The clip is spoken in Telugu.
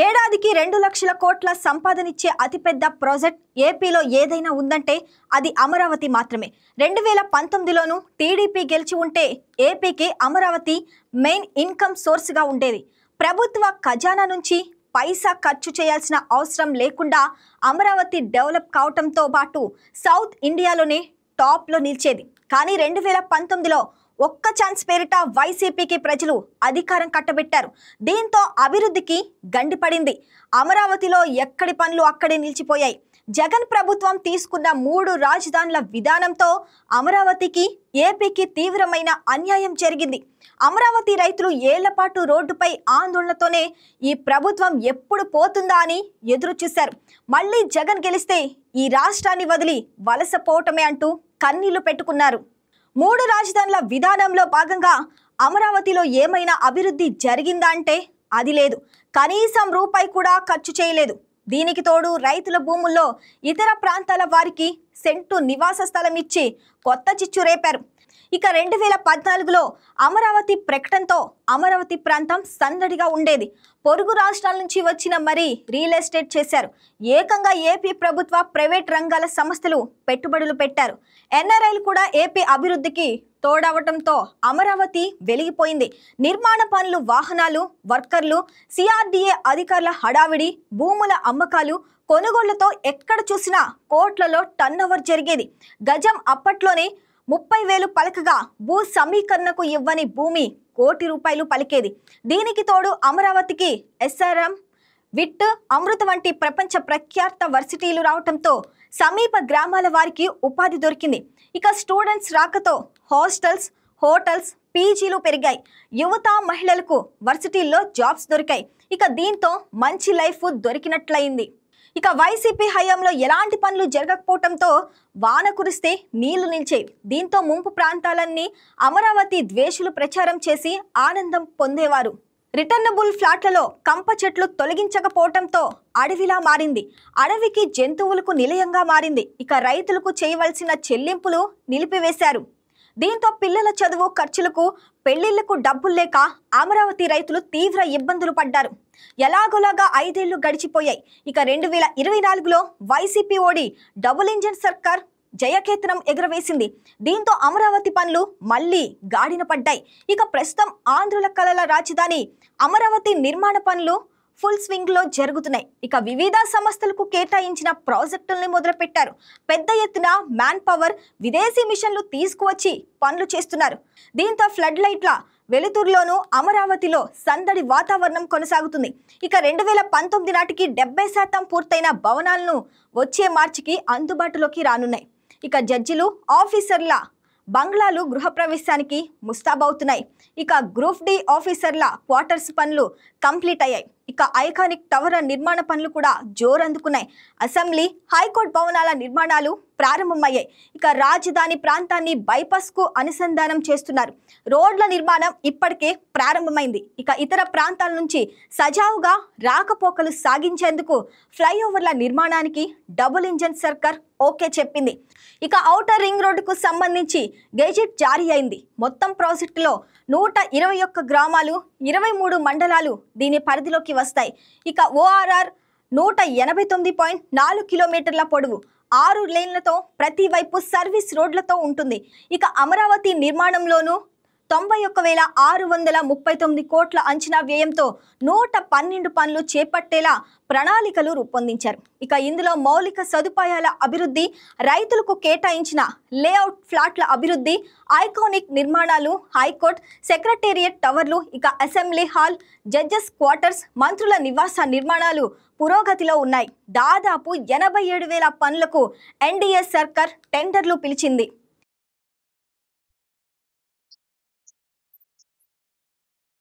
ఏడాదికి 2 లక్షల కోట్ల సంపాదనిచ్చే అతిపెద్ద ప్రాజెక్ట్ ఏపీలో ఏదైనా ఉందంటే అది అమరావతి మాత్రమే. 2019లోనూ టీడీపీ గెలిచి ఉంటే ఏపీకి అమరావతి మెయిన్ ఇన్కమ్ సోర్స్గా ఉండేది. ప్రభుత్వ ఖజానా నుంచి పైసా ఖర్చు చేయాల్సిన అవసరం లేకుండా అమరావతి డెవలప్ కావడంతో పాటు సౌత్ ఇండియాలోనే టాప్లో నిలిచేది. కానీ 2019లో ఒక్క ఛాన్స్ పేరిట వైసీపీకి ప్రజలు అధికారం కట్టబెట్టారు. దీంతో అభివృద్ధికి గండిపడింది. అమరావతిలో ఎక్కడి పనులు అక్కడే నిలిచిపోయాయి. జగన్ ప్రభుత్వం తీసుకున్న 3 రాజధానుల విధానంతో అమరావతికి ఏపీకి తీవ్రమైన అన్యాయం జరిగింది. అమరావతి రైతులు ఏళ్లపాటు రోడ్డుపై ఆందోళనతోనే ఈ ప్రభుత్వం ఎప్పుడు పోతుందా అని ఎదురు చూశారు. మళ్ళీ జగన్ గెలిస్తే ఈ రాష్ట్రాన్ని వదిలి వలసపోవటమే అంటూ కన్నీళ్లు పెట్టుకున్నారు. 3 రాజధానుల విధానంలో భాగంగా అమరావతిలో ఏమైనా అభివృద్ధి జరిగిందా అంటే అది లేదు. కనీసం రూపాయి కూడా ఖర్చు చేయలేదు. దీనికి తోడు రైతుల భూముల్లో ఇతర ప్రాంతాల వారికి సెంటు నివాస స్థలం ఇచ్చి కొత్త చిచ్చు రేపారు. ఇక 2014లో అమరావతి ప్రకటనతో అమరావతి ప్రాంతం సందడిగా ఉండేది. పొరుగు రాష్ట్రాల నుంచి వచ్చిన మరీ రియల్ ఎస్టేట్ చేశారు. ఏకంగా ఏపీ ప్రభుత్వ ప్రైవేట్ రంగాల సంస్థలు పెట్టుబడులు పెట్టారు. ఎన్ఆర్ఐలు కూడా ఏపీ అభివృద్ధికి తోడవటంతో అమరావతి వెలిగిపోయింది. నిర్మాణ పనులు, వాహనాలు, వర్కర్లు, సిఆర్డీఏ అధికారుల హడావిడి, భూముల అమ్మకాలు, కొనుగోళ్లతో ఎక్కడ చూసినా కోట్లలో టర్నోవర్ జరిగేది. గజం అప్పట్లోనే 30,000 పలకగా భూ సమీకరణకు ఇవ్వని భూమి ₹1,00,00,000 పలికేది. దీనికి తోడు అమరావతికి ఎస్ఆర్ఎం, విట్, అమృత వంటి ప్రపంచ ప్రఖ్యాత వర్సిటీలు రావడంతో సమీప గ్రామాల వారికి ఉపాధి దొరికింది. ఇక స్టూడెంట్స్ రాకతో హాస్టల్స్, హోటల్స్, పీజీలు పెరిగాయి. యువత, మహిళలకు వర్సిటీల్లో జాబ్స్ దొరికాయి. ఇక దీంతో మంచి లైఫ్ దొరికినట్లయింది. ఇక వైసీపీ హయాంలో ఎలాంటి పనులు జరగకపోవడంతో వాన కురిస్తే నీళ్లు నిలిచేవి. దీంతో ముంపు ప్రాంతాలన్నీ అమరావతి ద్వేషులు ప్రచారం చేసి ఆనందం పొందేవారు. రిటర్నబుల్ ఫ్లాట్లలో కంప చెట్లు తొలగించకపోవడంతో అడవిలా మారింది. అడవికి జంతువులకు నిలయంగా మారింది. ఇక రైతులకు చేయవలసిన చెల్లింపులు నిలిపివేశారు. దీంతో పిల్లల చదువు ఖర్చులకు, పెళ్లిళ్లకు డబ్బులు లేక అమరావతి రైతులు తీవ్ర ఇబ్బందులు పడ్డారు. ఎలాగోలాగా 5 ఏళ్లు గడిచిపోయాయి. ఇక 2024లో వైసీపీ ఓడి డబుల్ ఇంజన్ సర్కార్ జయకేతనం ఎగురవేసింది. దీంతో అమరావతి పనులు మళ్లీ గాడిన పడ్డాయి. ఇక ప్రస్తుతం ఆంధ్రుల కలల రాజధాని అమరావతి నిర్మాణ పనులు ఫుల్ స్వింగ్ లో జరుగుతున్నాయి. ఇక వివిధ సంస్థలకు కేటాయించిన ప్రాజెక్టుల్ని మొదలుపెట్టారు. పెద్ద ఎత్తున మ్యాన్ పవర్, విదేశీ మిషన్లు తీసుకువచ్చి పనులు చేస్తున్నారు. దీంతో ఫ్లడ్ లైట్ల వెలుతురులోనూ అమరావతిలో సందడి వాతావరణం కొనసాగుతుంది. ఇక 2019 నాటికి 70% పూర్తయిన భవనాలను వచ్చే మార్చికి అందుబాటులోకి రానున్నాయి. ఇక జడ్జిలు, ఆఫీసర్ల బంగ్లాలు గృహప్రవేశానికి ముస్తాబవుతున్నాయి. ఇక గ్రూప్ డి ఆఫీసర్ల క్వార్టర్స్ పనులు కంప్లీట్ అయ్యాయి. ఇక ఐకానిక్ టవర్ నిర్మాణ పనులు కూడా జోరందుకున్నాయి. అసెంబ్లీ, హైకోర్టు భవనాల నిర్మాణాలు ప్రారంభమయ్యాయి. ఇక రాజధాని ప్రాంతాన్ని బైపాస్ కు అనుసంధానం చేస్తున్నారు. రోడ్ల నిర్మాణం ఇప్పటికే ప్రారంభమైంది. ఇక ఇతర ప్రాంతాల నుంచి సజావుగా రాకపోకలు సాగించేందుకు ఫ్లైఓవర్ల నిర్మాణానికి డబుల్ ఇంజన్ సర్కార్ ఓకే చెప్పింది. ఇక ఔటర్ రింగ్ రోడ్డుకు సంబంధించి గెజిట్ జారీ అయింది. మొత్తం ప్రాజెక్టులో 121 గ్రామాలు, 23 మండలాలు దీని పరిధిలోకి వస్తాయి. ఇక ఓఆర్ఆర్ 189.4 కిలోమీటర్ల పొడవు, 6 లేన్లతో ప్రతి వైపు సర్వీస్ రోడ్లతో ఉంటుంది. ఇక అమరావతి నిర్మాణంలోనూ 91,639 కోట్ల అంచనా వ్యయంతో 112 పనులు చేపట్టేలా ప్రణాళికలు రూపొందించారు. ఇక ఇందులో మౌలిక సదుపాయాల అభివృద్ధి, రైతులకు కేటాయించిన లేఅవుట్ ఫ్లాట్ల అభివృద్ధి, ఐకానిక్ నిర్మాణాలు, హైకోర్టు, సెక్రటేరియట్ టవర్లు, ఇక అసెంబ్లీ హాల్, జడ్జెస్ క్వార్టర్స్, మంత్రుల నివాస నిర్మాణాలు పురోగతిలో ఉన్నాయి. దాదాపు 87,000 పనులకు ఎన్డీఏ సర్కార్ టెండర్లు పిలిచింది.